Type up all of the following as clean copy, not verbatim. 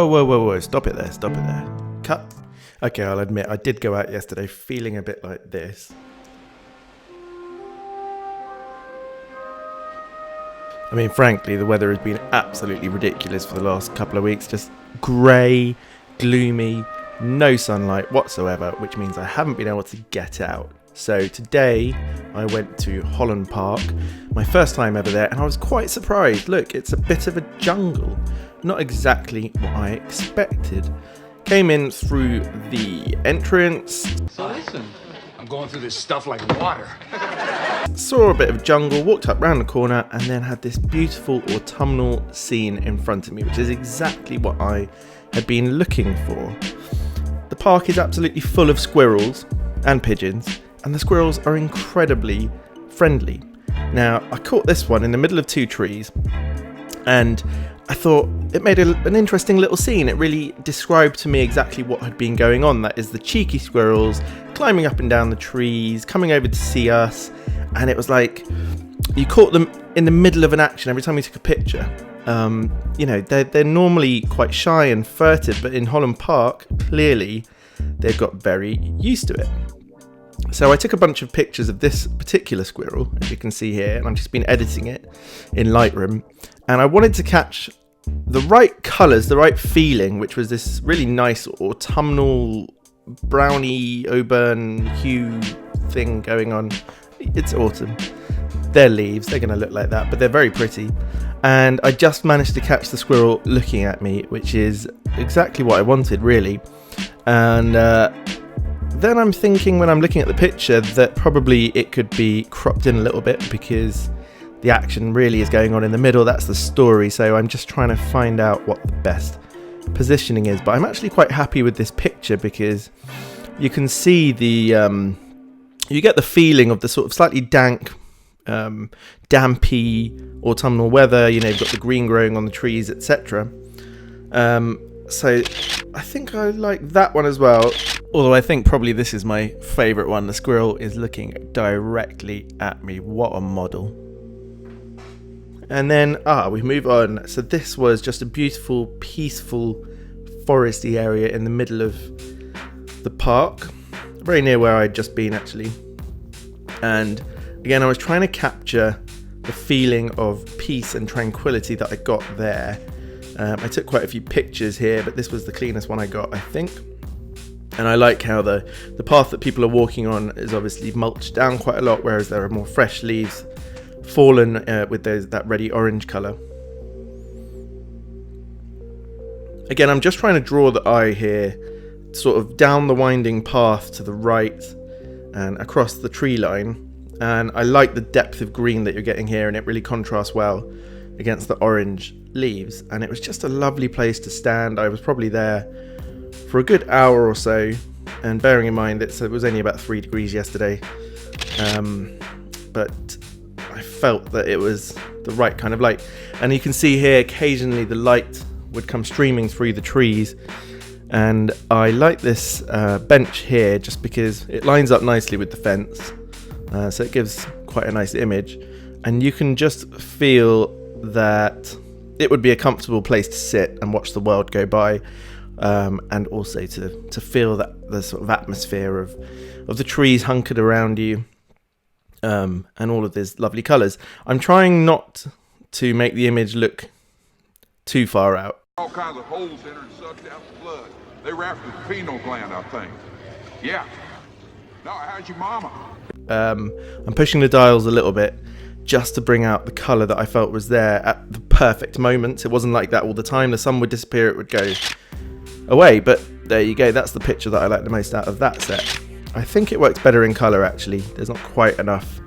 whoa, stop it there. Cut. Okay, I'll admit, I did go out yesterday feeling a bit like this. I mean, frankly, the weather has been absolutely ridiculous for the last couple of weeks. Just grey, gloomy, no sunlight whatsoever, which means I haven't been able to get out. So today I went to Holland Park, my first time ever there, and I was quite surprised. Look, it's a bit of a jungle. Not exactly what I expected. Came in through the entrance. So listen, I'm going through this stuff like water. Saw a bit of jungle, walked up round the corner, and then had this beautiful autumnal scene in front of me, which is exactly what I had been looking for. The park is absolutely full of squirrels and pigeons, and the squirrels are incredibly friendly. Now, I caught this one in the middle of two trees, and I thought it made an interesting little scene. It really described to me exactly what had been going on. That is the cheeky squirrels climbing up and down the trees, coming over to see us, and it was like you caught them in the middle of an action every time we took a picture. They're normally quite shy and furtive, but in Holland Park, clearly they've got very used to it. So I took a bunch of pictures of this particular squirrel, as you can see here, and I've just been editing it in Lightroom. And I wanted to catch the right colours, the right feeling, which was this really nice autumnal browny auburn hue thing going on. It's autumn. They're leaves, they're going to look like that, but they're very pretty. And I just managed to catch the squirrel looking at me, which is exactly what I wanted, really. And then I'm thinking, when I'm looking at the picture, that probably it could be cropped in a little bit because the action really is going on in the middle. That's the story. So I'm just trying to find out what the best positioning is. But I'm actually quite happy with this picture because you can see you get the feeling of the sort of slightly dank, dampy autumnal weather. You know, you've got the green growing on the trees, etc. So I think I like that one as well. Although I think probably this is my favourite one. The squirrel is looking directly at me. What a model. And then, we move on. So this was just a beautiful, peaceful, foresty area in the middle of the park. Very near where I'd just been, actually. And again, I was trying to capture the feeling of peace and tranquility that I got there. I took quite a few pictures here, but this was the cleanest one I got, I think. And I like how the path that people are walking on is obviously mulched down quite a lot, whereas there are more fresh leaves fallen with that reddy orange colour. Again, I'm just trying to draw the eye here, sort of down the winding path to the right and across the tree line. And I like the depth of green that you're getting here, and it really contrasts well against the orange leaves. And it was just a lovely place to stand. I was probably there for a good hour or so, and bearing in mind it was only about 3 degrees yesterday, but I felt that it was the right kind of light. And you can see here occasionally the light would come streaming through the trees, and I like this bench here just because it lines up nicely with the fence, so it gives quite a nice image, and you can just feel that it would be a comfortable place to sit and watch the world go by. And also to feel that the sort of atmosphere of the trees hunkered around you, and all of these lovely colours. I'm trying not to make the image look too far out. All kinds of holes in her and sucked out the blood. They were after the pineal gland, I think. Yeah. No, how's your mama? I'm pushing the dials a little bit just to bring out the colour that I felt was there at the perfect moment. It wasn't like that all the time. The sun would disappear, it would go away, but there you go. That's the picture that I like the most out of that set. I think it works better in colour, actually. There's not quite enough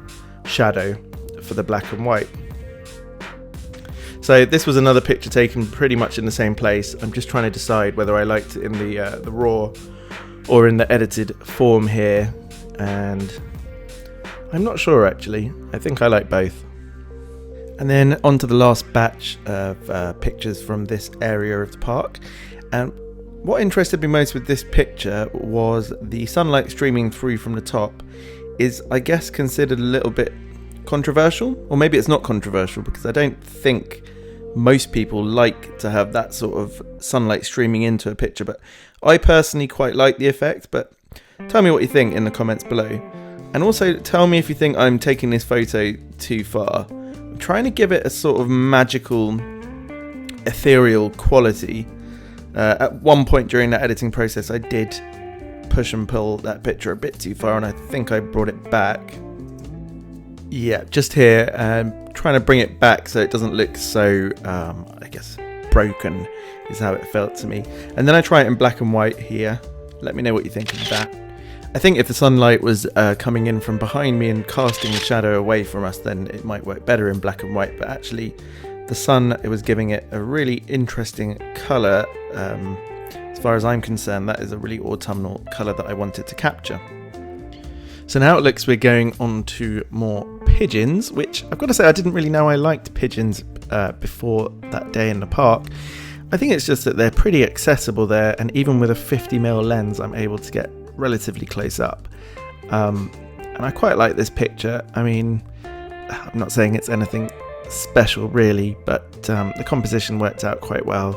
shadow for the black and white. So this was another picture taken pretty much in the same place. I'm just trying to decide whether I liked it in the raw or in the edited form here, and I'm not sure, actually. I think I like both. And then on to the last batch of pictures from this area of the park. And what interested me most with this picture was the sunlight streaming through from the top is, I guess, considered a little bit controversial. Or maybe it's not controversial, because I don't think most people like to have that sort of sunlight streaming into a picture, but I personally quite like the effect. But tell me what you think in the comments below, and also tell me if you think I'm taking this photo too far. I'm trying to give it a sort of magical, ethereal quality. At one point during that editing process I did push and pull that picture a bit too far, and I think I brought it back. Yeah, just here, trying to bring it back so it doesn't look so, I guess, broken is how it felt to me. And then I try it in black and white here. Let me know what you think of that. I think if the sunlight was coming in from behind me and casting the shadow away from us, then it might work better in black and white. But actually, the sun, it was giving it a really interesting colour. As far as I'm concerned, that is a really autumnal colour that I wanted to capture. So now it looks we're going on to more pigeons, which I've got to say I didn't really know I liked pigeons before that day in the park. I think it's just that they're pretty accessible there, and even with a 50mm lens I'm able to get relatively close up. And I quite like this picture. I mean, I'm not saying it's anything special really, but the composition worked out quite well,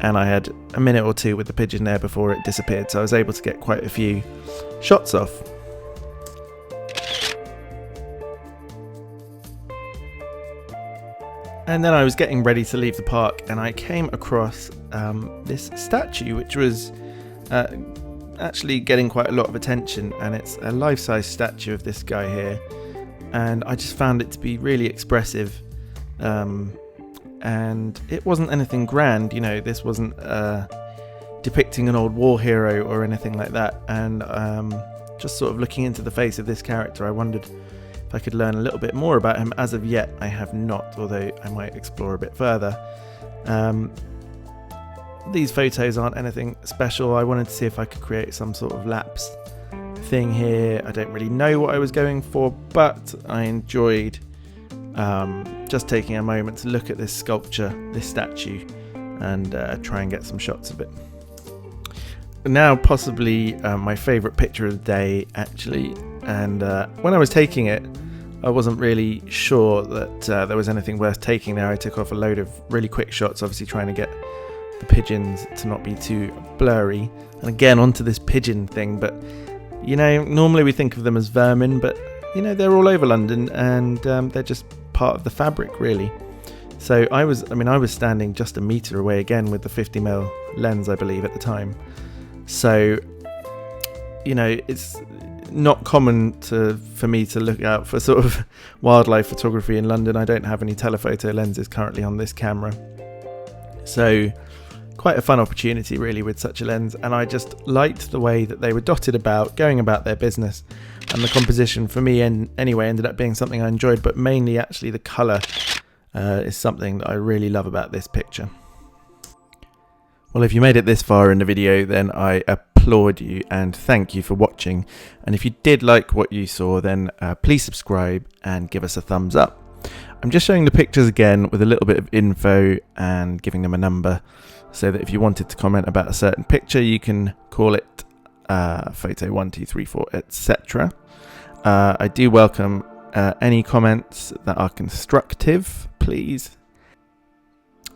and I had a minute or two with the pigeon there before it disappeared, so I was able to get quite a few shots off. And then I was getting ready to leave the park, and I came across this statue, which was actually getting quite a lot of attention, and it's a life-size statue of this guy here, and I just found it to be really expressive, and it wasn't anything grand, you know, this wasn't depicting an old war hero or anything like that, and just sort of looking into the face of this character, I wondered I could learn a little bit more about him. As of yet I have not, although I might explore a bit further. These photos aren't anything special. I wanted to see if I could create some sort of lapse thing here. I don't really know what I was going for, but I enjoyed just taking a moment to look at this sculpture, this statue, and try and get some shots of it. Now possibly my favourite picture of the day actually, and when I was taking it I wasn't really sure that there was anything worth taking there. I took off a load of really quick shots, obviously trying to get the pigeons to not be too blurry. And again, onto this pigeon thing, but you know, normally we think of them as vermin, but you know, they're all over London, and they're just part of the fabric really. So I was standing just a metre away again with the 50mm lens, I believe, at the time. So, you know, it's not common for me to look out for sort of wildlife photography in London. I don't have any telephoto lenses currently on this camera, so quite a fun opportunity really with such a lens. And I just liked the way that they were dotted about, going about their business, and the composition for me anyway ended up being something I enjoyed, but mainly actually the colour is something that I really love about this picture. Well, if you made it this far in the video, then I applaud you and thank you for watching. And if you did like what you saw, then please subscribe and give us a thumbs up. I'm just showing the pictures again with a little bit of info and giving them a number, so that if you wanted to comment about a certain picture, you can call it photo 1, 2, 3, 4, etc. I do welcome any comments that are constructive, please.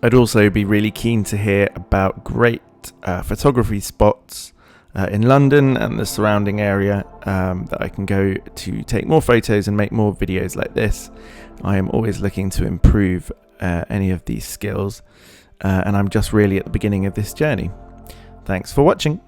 I'd also be really keen to hear about great photography spots in London and the surrounding area that I can go to take more photos and make more videos like this. I am always looking to improve any of these skills, and I'm just really at the beginning of this journey. Thanks for watching.